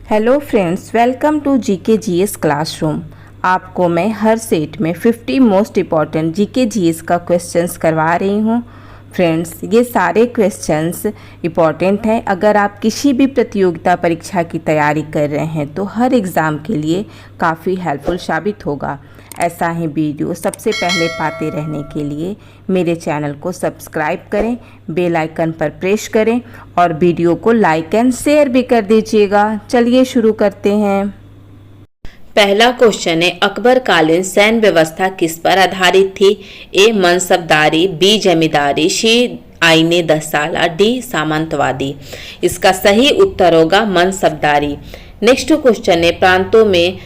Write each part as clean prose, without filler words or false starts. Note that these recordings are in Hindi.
Hello friends, welcome to GK GS classroom. आपको मैं हर सेट में 50 मोस्ट इम्पॉर्टेंट जीके जीएस का क्वेश्चंस करवा रही हूँ। फ्रेंड्स, ये सारे क्वेश्चंस इम्पॉर्टेंट हैं। अगर आप किसी भी प्रतियोगिता परीक्षा की तैयारी कर रहे हैं तो हर एग्ज़ाम के लिए काफ़ी हेल्पफुल साबित होगा। ऐसा ही वीडियो सबसे पहले पाते रहने के लिए मेरे चैनल को सब्सक्राइब करें, बेल आइकन पर प्रेस करें और वीडियो को लाइक एंड शेयर भी कर दीजिएगा। चलिए शुरू करते हैं। पहला क्वेश्चन है, अकबर कालीन सैन्य व्यवस्था किस पर आधारित थी? ए मनसबदारी, बी जमींदारी, सी आईने 10 साला, डी सामंतवादी। इसका सही उत्तर होगा मनसबदारी। नेक्स्ट क्वेश्चन है, प्रांतों में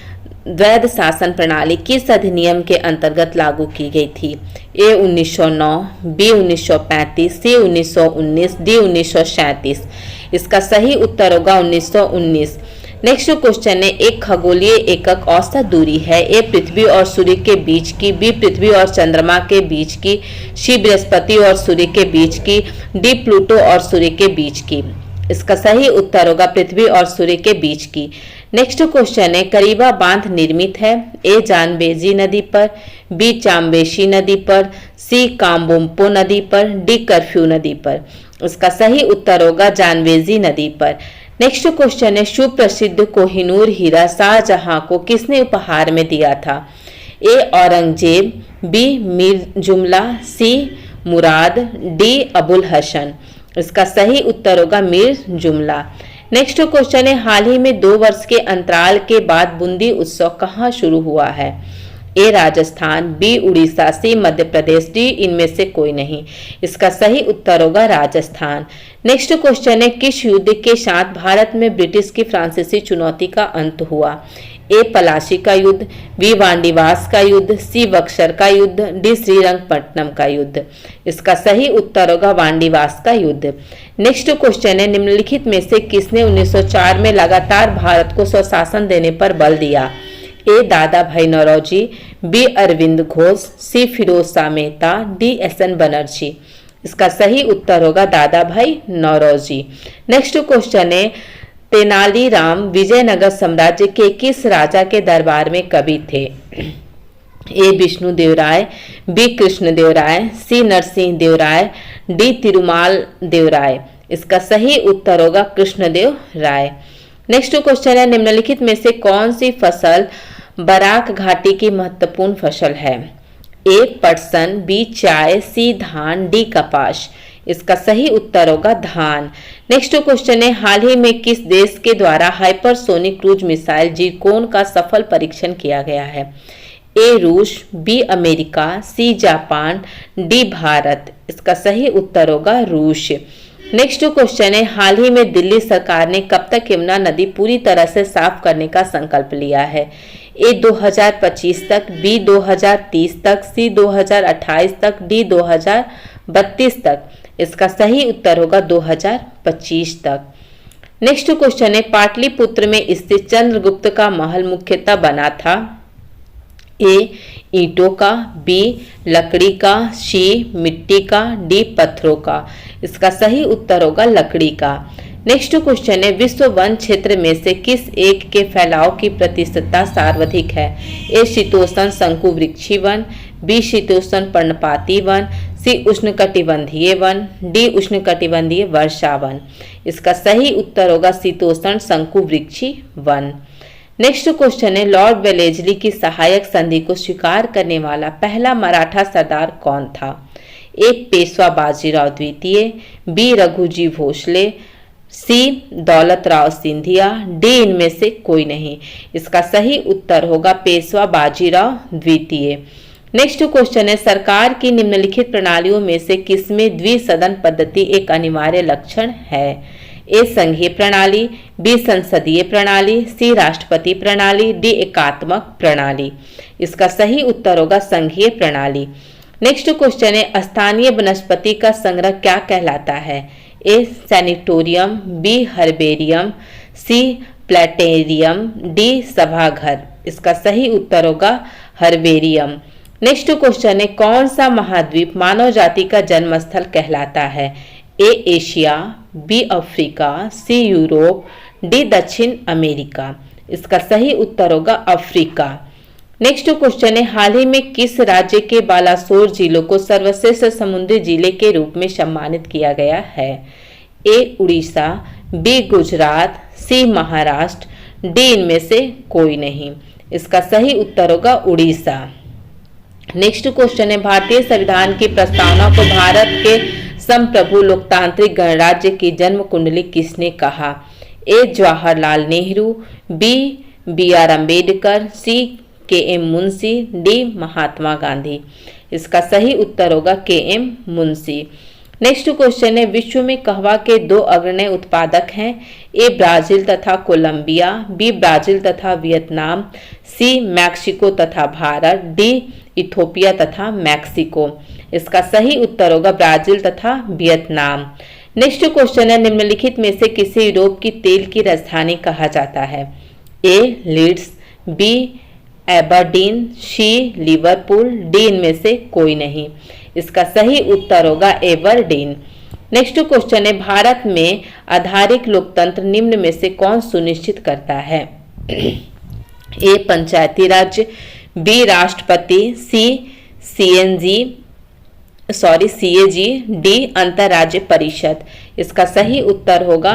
द्वैध शासन प्रणाली किस अधिनियम के अंतर्गत लागू की गई थी? ए 1909, बी 1935, सी 1919, डी 1937। इसका सही उत्तर होगा 1919। नेक्स्ट क्वेश्चन है, एक खगोलीय एकक औसत दूरी है? ए पृथ्वी और सूर्य के बीच की, बी पृथ्वी और चंद्रमा के बीच की, सी बृहस्पति और सूर्य के बीच की, डी प्लूटो और सूर्य के बीच की। इसका सही उत्तर होगा पृथ्वी और सूर्य के बीच की। नेक्स्ट क्वेश्चन है, करीबा बांध निर्मित है? ए जानबेजी नदी पर, बी चाम्बेशी नदी पर, सी काम्बोम्पो नदी पर, डी कर्फ्यू नदी पर। इसका सही उत्तर होगा जानबेजी नदी पर। नेक्स्ट क्वेश्चन है, सुप्रसिद्ध कोहिनूर हीरा शाहजहां को किसने उपहार में दिया था? ए औरंगजेब, बी मीर जुमला, सी मुराद, डी अबुल हसन। इसका सही उत्तर होगा मीर जुमला। नेक्स्ट क्वेश्चन है, हाल ही में 2 वर्ष के अंतराल के बाद बूंदी उत्सव कहाँ शुरू हुआ है? ए राजस्थान, बी उड़ीसा, सी मध्य प्रदेश, डी इनमें से कोई नहीं। इसका सही उत्तर होगा राजस्थान। नेक्स्ट क्वेश्चन है, किस युद्ध के साथ भारत में ब्रिटिश की फ्रांसीसी चुनौती का अंत हुआ? ए पलाशी का युद्ध, बी वांडीवास का युद्ध, सी बक्सर का युद्ध, डी श्रीरंगपट्टनम का युद्ध। इसका सही उत्तर होगा वांडीवास का युद्ध। नेक्स्ट क्वेश्चन है, निम्नलिखित में से किसने 1904 में लगातार भारत को स्वशासन देने पर बल दिया? ए दादा भाई नौरोजी, बी अरविंद घोष, सी फिरोज शाह मेहता, डी एस.एन. बनर्जी। इसका सही उत्तर होगा दादा भाई नौरोजी। नेक्स्ट क्वेश्चन है, तेनालीराम विजयनगर साम्राज्य के किस राजा के दरबार में कवि थे? ए विष्णुदेव राय, बी कृष्णदेव राय, सी नरसिंह देव राय, डी तिरुमाल देव राय। इसका सही उत्तर होगा कृष्णदेव राय। नेक्स्ट क्वेश्चन है, निम्नलिखित में से कौन सी फसल बराक घाटी की महत्वपूर्ण फसल है? ए पटसन, बी चाय, सी धान, डी कपास। इसका सही उत्तर होगा धान। नेक्स्ट क्वेश्चन है, हाल ही में किस देश के द्वारा हाइपरसोनिक क्रूज मिसाइल जीरकोन का सफल परीक्षण किया गया है? ए रूस, बी अमेरिका, सी जापान, डी भारत। इसका सही उत्तर होगा रूस। नेक्स्ट क्वेश्चन है, हाल ही में दिल्ली सरकार ने कब तक यमुना नदी पूरी तरह से साफ करने का संकल्प लिया है? ए 2025 तक, बी 2030 तक, सी 2028 तक, डी 2032 तक। इसका सही उत्तर होगा 2025 तक। नेक्स्ट क्वेश्चन है, पाटलिपुत्र में स्थित चंद्रगुप्त का महल मुख्यतः बना था? ए ईंटों का, बी लकड़ी का, सी मिट्टी का, डी पत्थरों का। इसका सही उत्तर होगा लकड़ी का। नेक्स्ट क्वेश्चन है, विश्व वन क्षेत्र में से किस एक के फैलाव की प्रतिशतता सर्वाधिक है? ए शीतोष्ण शंकुवृक्षी वन, बी शीतोष्ण पर्णपाती वन, सी उष्णकटिबंधीय वन, डी उष्णकटिबंधीय वर्षा वन। इसका सही उत्तर होगा शीतोष्ण शंकुवृक्षी वन। नेक्स्ट क्वेश्चन है, लॉर्ड वेलेस्ली की सहायक संधि को स्वीकार करने वाला पहला मराठा सरदार कौन था? ए पेशवा बाजीराव द्वितीय, बी रघुजी भोसले, सी दौलत राव सिंधिया, डी इनमें से कोई नहीं। इसका सही उत्तर होगा पेशवा बाजीराव द्वितीय। नेक्स्ट क्वेश्चन है, सरकार की निम्नलिखित प्रणालियों में से किसमें द्विसदन पद्धति एक अनिवार्य लक्षण है? ए संघीय प्रणाली, बी संसदीय प्रणाली, सी राष्ट्रपति प्रणाली, डी एकात्मक प्रणाली। इसका सही उत्तर होगा संघीय प्रणाली। नेक्स्ट क्वेश्चन है, स्थानीय वनस्पति का संग्रह क्या कहलाता है? ए सैनिटोरियम, बी हर्बेरियम, सी प्लेटेरियम, डी सभाघर। इसका सही उत्तर होगा हर्बेरियम। नेक्स्ट क्वेश्चन है, कौन सा महाद्वीप मानव जाति का जन्मस्थल कहलाता है? A Asia, B Africa, C Europe, D दक्षिण अमेरिका। इसका सही उत्तर होगा अफ्रीका। नेक्स्ट क्वेश्चन है, हाल ही में किस राज्य के बालासोर जिलों को सर्वश्रेष्ठ समुद्री जिले के रूप में सम्मानित किया गया है? ए उड़ीसा, बी गुजरात, सी महाराष्ट्र, डी इनमें से कोई नहीं। इसका सही उत्तर होगा उड़ीसा। नेक्स्ट क्वेश्चन है, भारतीय संविधान की प्रस्तावना को भारत के संप्रभु लोकतांत्रिक गणराज्य की जन्म कुंडली किसने कहा? ए जवाहरलाल नेहरू, बी आर अम्बेडकर, सी के एम मुंशी, डी महात्मा गांधी। इसका सही उत्तर होगा के एम मुंशी। नेक्स्ट क्वेश्चन है, विश्व में कहवा के 2 अग्रणी उत्पादक हैं? ए ब्राजील तथा कोलंबिया, बी ब्राजील तथा वियतनाम, सी मैक्सिको तथा भारत, डी इथोपिया तथा मैक्सिको। इसका सही उत्तर होगा ब्राजील तथा वियतनाम। नेक्स्ट क्वेश्चन है, निम्नलिखित में से किसे यूरोप की तेल की राजधानी कहा जाता है? ए लीड्स, बी एबरडीन, सी लिवरपूल, डी इनमें से कोई नहीं। इसका सही उत्तर होगा एबरडीन। नेक्स्ट क्वेश्चन है, भारत में आधारिक लोकतंत्र निम्न में से कौन सुनिश्चित करता है? ए पंचायती राज्य, बी राष्ट्रपति, सी सीएजी, डी अंतरराज्य परिषद। इसका सही उत्तर होगा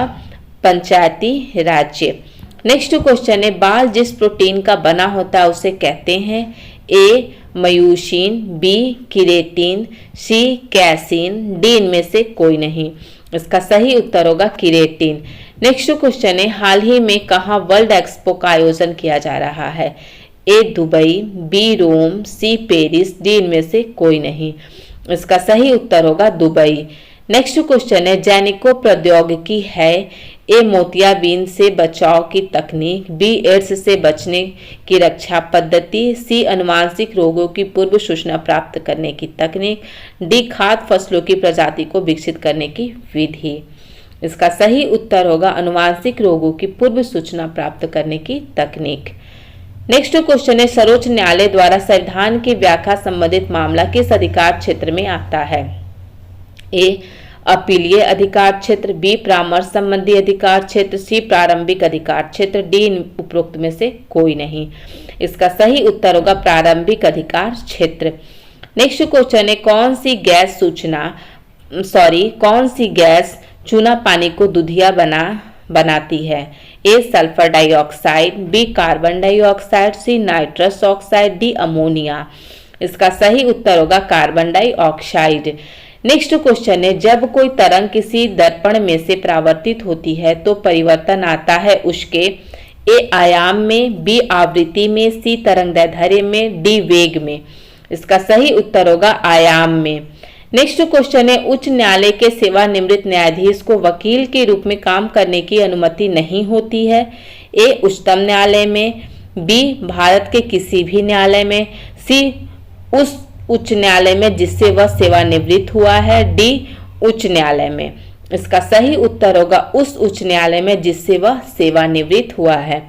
पंचायती राज्य। नेक्स्ट क्वेश्चन है, बाल जिस प्रोटीन का बना होता है उसे कहते हैं? ए मयूसिन, बी किरेटिन, सी कैसिन, डी इनमें से कोई नहीं। इसका सही उत्तर होगा किरेटिन। नेक्स्ट क्वेश्चन है, हाल ही में कहाँ वर्ल्ड एक्सपो का आयोजन किया जा रहा है? A Dubai, B Rome, C Paris, D इनमें से कोई नहीं। इसका सही उत्तर होगा दुबई। नेक्स्ट क्वेश्चन है, जैनिको प्रौद्योगिकी है? ए मोतियाबिंद से बचाव की तकनीक, बी एड्स से बचने की रक्षा पद्धति, सी अनुवांशिक रोगों की पूर्व सूचना प्राप्त करने की तकनीक, डी खाद्य फसलों की प्रजाति को विकसित करने की विधि। इसका सही उत्तर होगा अनुवांशिक रोगों की पूर्व सूचना प्राप्त करने की तकनीक। नेक्स्ट क्वेश्चन है, सर्वोच्च न्यायालय द्वारा संविधान की व्याख्या संबंधित मामला किस अधिकार क्षेत्र में आता है? ए अपीलीय अधिकार क्षेत्र, बी परामर्श संबंधी अधिकार क्षेत्र, सी प्रारंभिक अधिकार क्षेत्र, डी उपरोक्त में से कोई नहीं। इसका सही उत्तर होगा प्रारंभिक अधिकार क्षेत्र। नेक्स्ट क्वेश्चन है, कौन सी गैस चूना पानी को दूधिया बनाती है? A sulphur dioxide, B carbon dioxide, C nitrous oxide, D ammonia. इसका सही उत्तर होगा कार्बन डाइऑक्साइड। नेक्स्ट क्वेश्चन है, जब कोई तरंग किसी दर्पण में से परावर्तित होती है तो परिवर्तन आता है उसके? ए आयाम में, बी आवृत्ति में, सी तरंगदैर्ध्य में, डी वेग में। इसका सही उत्तर होगा आयाम में। नेक्स्ट क्वेश्चन है, उच्च न्यायालय के सेवानिवृत्त न्यायाधीश को वकील के रूप में काम करने की अनुमति नहीं होती है? ए उच्चतम न्यायालय में, बी भारत के किसी भी न्यायालय में, सी उस उच्च न्यायालय में जिससे वह सेवानिवृत्त हुआ है, डी उच्च न्यायालय में। इसका सही उत्तर होगा उस उच्च न्यायालय में जिससे वह सेवानिवृत्त हुआ है।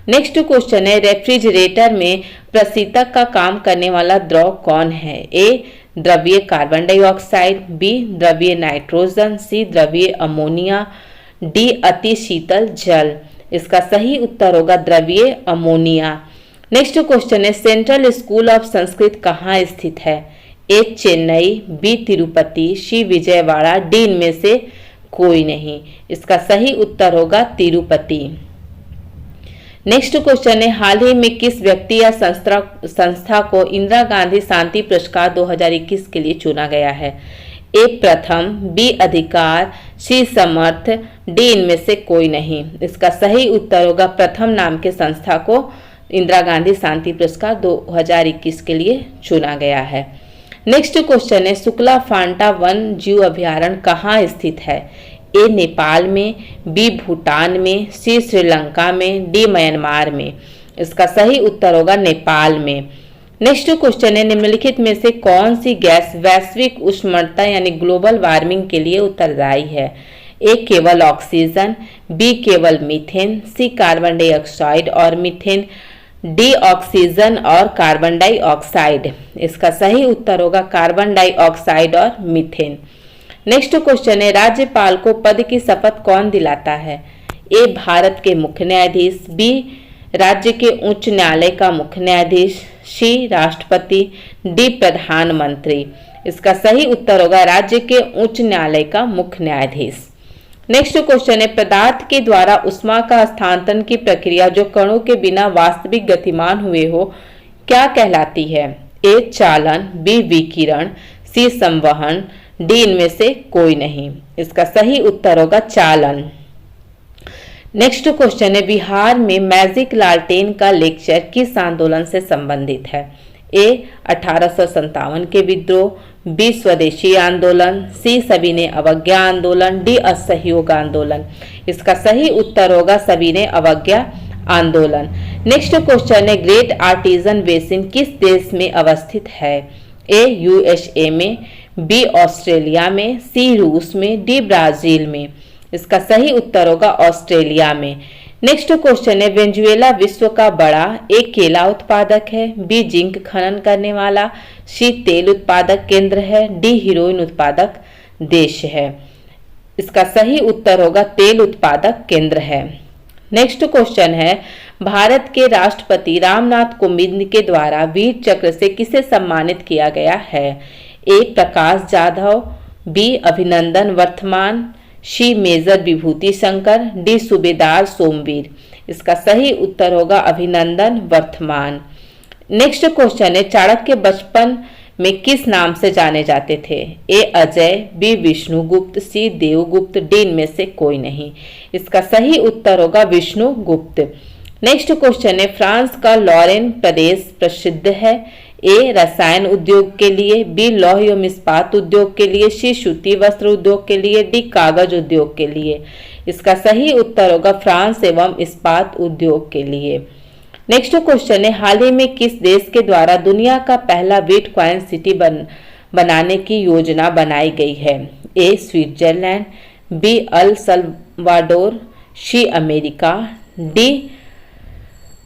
नेक्स्ट क्वेश्चन है, रेफ्रिजरेटर में प्रशीतक का काम करने वाला द्रव कौन है? ए द्रव्य कार्बन डाइऑक्साइड, बी द्रव्य नाइट्रोजन, सी द्रव्य अमोनिया, डी अति शीतल जल। इसका सही उत्तर होगा द्रव्य अमोनिया। नेक्स्ट क्वेश्चन है, सेंट्रल स्कूल ऑफ संस्कृत कहाँ स्थित है? ए चेन्नई, बी तिरुपति, सी विजयवाड़ा, डी इनमें से कोई नहीं। इसका सही उत्तर होगा तिरुपति। नेक्स्ट क्वेश्चन है, हाल ही में किस व्यक्ति या संस्था को इंदिरा गांधी शांति पुरस्कार 2021 के लिए चुना गया है? ए प्रथम, बी अधिकार, सी समर्थ, डी इनमें से कोई नहीं। इसका सही उत्तर होगा प्रथम नाम के संस्था को इंदिरा गांधी शांति पुरस्कार 2021 के लिए चुना गया है। नेक्स्ट क्वेश्चन है, शुक्ला फांटा वन जीव अभ्यारण्य कहाँ स्थित है? ए नेपाल में, बी भूटान में, सी श्रीलंका में, डी म्यांमार में। इसका सही उत्तर होगा नेपाल में। नेक्स्ट क्वेश्चन है, निम्नलिखित में से कौन सी गैस वैश्विक उष्णता यानी ग्लोबल वार्मिंग के लिए उत्तरदायी है? ए केवल ऑक्सीजन, बी केवल मीथेन, सी कार्बन डाइऑक्साइड और मीथेन, डी ऑक्सीजन और कार्बन डाइऑक्साइड। इसका सही उत्तर होगा कार्बन डाइऑक्साइड और मीथेन। नेक्स्ट क्वेश्चन है, राज्यपाल को पद की शपथ कौन दिलाता है? ए भारत के मुख्य न्यायाधीश, बी राज्य के उच्च न्यायालय का मुख्य न्यायाधीश, सी राष्ट्रपति, डी प्रधानमंत्री। इसका सही उत्तर होगा राज्य के उच्च न्यायालय का मुख्य न्यायाधीश। नेक्स्ट क्वेश्चन है, पदार्थ के द्वारा उष्मा का हस्तांतरण की प्रक्रिया जो कणों के बिना वास्तविक गतिमान हुए हो क्या कहलाती है? ए चालन, बी विकिरण, सी संवहन, डी इनमें से कोई नहीं। इसका सही उत्तर होगा चालन। नेक्स्ट क्वेश्चन है, बिहार में मैजिक लालटेन का लेक्चर किस आंदोलन से संबंधित है? ए 1857 के विद्रोह, बी स्वदेशी आंदोलन, सी सविनय अवज्ञा आंदोलन, डी असहयोग आंदोलन। इसका सही उत्तर होगा सविनय अवज्ञा आंदोलन। नेक्स्ट क्वेश्चन है, ग्रेट आर्टिजन बेसिन किस देश में अवस्थित है? ए यूएसए में, बी ऑस्ट्रेलिया में, सी रूस में, डी ब्राजील में। इसका सही उत्तर होगा ऑस्ट्रेलिया में। नेक्स्ट क्वेश्चन है, वेनेजुएला विश्व का बड़ा ए केला उत्पादक है, बी जिंक खनन करने वाला, सी तेल उत्पादक केंद्र है, डी हीरोइन उत्पादक देश है। इसका सही उत्तर होगा तेल उत्पादक केंद्र है। नेक्स्ट क्वेश्चन है, भारत के राष्ट्रपति रामनाथ कोविंद के द्वारा वीर चक्र से किसे सम्मानित किया गया है? ए प्रकाश जाधव, बी अभिनंदन वर्तमान, सी मेजर विभूति शंकर, डी सूबेदार सोमवीर। इसका सही उत्तर होगा अभिनंदन वर्तमान। नेक्स्ट क्वेश्चन है, चाणक्य बचपन में किस नाम से जाने जाते थे? ए अजय, बी विष्णुगुप्त, सी देवगुप्त, डी इनमें से कोई नहीं। इसका सही उत्तर होगा विष्णुगुप्त। नेक्स्ट क्वेश्चन है, फ्रांस का लॉरेन प्रदेश प्रसिद्ध है? ए रसायन उद्योग के लिए, बी लौह एवं इस्पात उद्योग के लिए, सी सूती वस्त्र उद्योग के लिए, डी कागज उद्योग के लिए। इसका सही उत्तर होगा फ्रांस एवं इस्पात उद्योग के लिए। नेक्स्ट क्वेश्चन है, हाल ही में किस देश के द्वारा दुनिया का पहला बिटकॉइन सिटी बनाने की योजना बनाई गई है? A Switzerland, B El Salvador, C America, D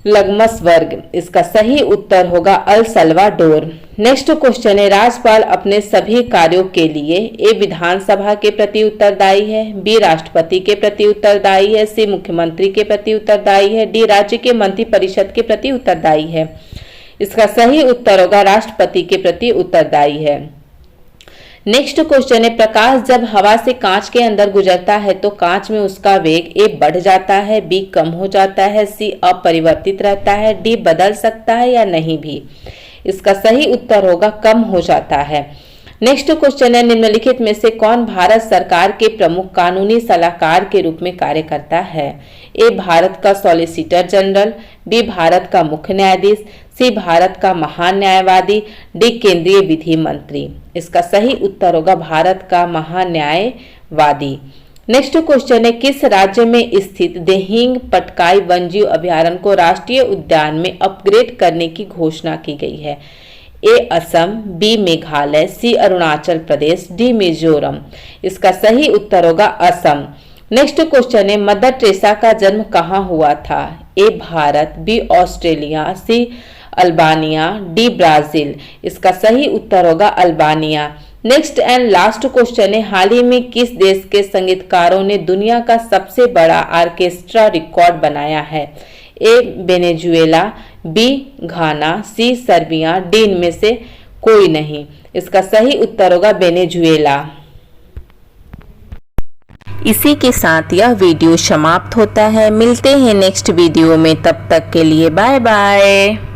Luxembourg. इसका सही उत्तर होगा अल सल्वाडोर। नेक्स्ट क्वेश्चन है, राज्यपाल अपने सभी कार्यों के लिए ए विधानसभा के प्रति उत्तरदायी है, बी राष्ट्रपति के प्रति उत्तरदायी है, सी मुख्यमंत्री के प्रति उत्तरदायी है, डी राज्य के मंत्रिपरिषद के प्रति उत्तरदायी है। इसका सही उत्तर होगा राष्ट्रपति के प्रति उत्तरदायी है। नेक्स्ट क्वेश्चन है, प्रकाश जब हवा से कांच के अंदर गुजरता है तो कांच में उसका वेग ए बढ़ जाता है, बी कम हो जाता है, सी अपरिवर्तित रहता है, डी बदल सकता है या नहीं भी। इसका सही उत्तर होगा कम हो जाता है। नेक्स्ट क्वेश्चन है, निम्नलिखित में से कौन भारत सरकार के प्रमुख कानूनी सलाहकार के रूप में कार्य करता है? ए भारत का सॉलिसिटर जनरल, बी भारत का मुख्य न्यायाधीश, सी भारत का महान न्यायवादी, डी केंद्रीय विधि मंत्री। इसका सही उत्तर होगा भारत का महान न्यायवादी। नेक्स्ट क्वेश्चन है, किस राज्य में स्थित दिहिंग पटकाई वन्यजीव अभयारण्य को राष्ट्रीय उद्यान में अपग्रेड करने की घोषणा की गई है? ए असम, बी मेघालय, सी अरुणाचल प्रदेश, डी मिजोरम। इसका सही उत्तर होगा असम। नेक्स्ट क्वेश्चन है, मदर टेरेसा का जन्म कहाँ हुआ था? ए भारत, बी ऑस्ट्रेलिया, सी अल्बानिया, डी ब्राजील। इसका सही उत्तर होगा Albania. Next and last question है, हाल ही में किस देश के संगीतकारों ने दुनिया का सबसे बड़ा ऑर्केस्ट्रा रिकॉर्ड बनाया है? ए वेनेजुएला, बी घाना, सी सर्बिया, डी इनमें से कोई नहीं। इसका सही उत्तर होगा वेनेजुएला। इसी के साथ यह वीडियो समाप्त होता है। मिलते हैं नेक्स्ट वीडियो में, तब तक के लिए बाय बाय।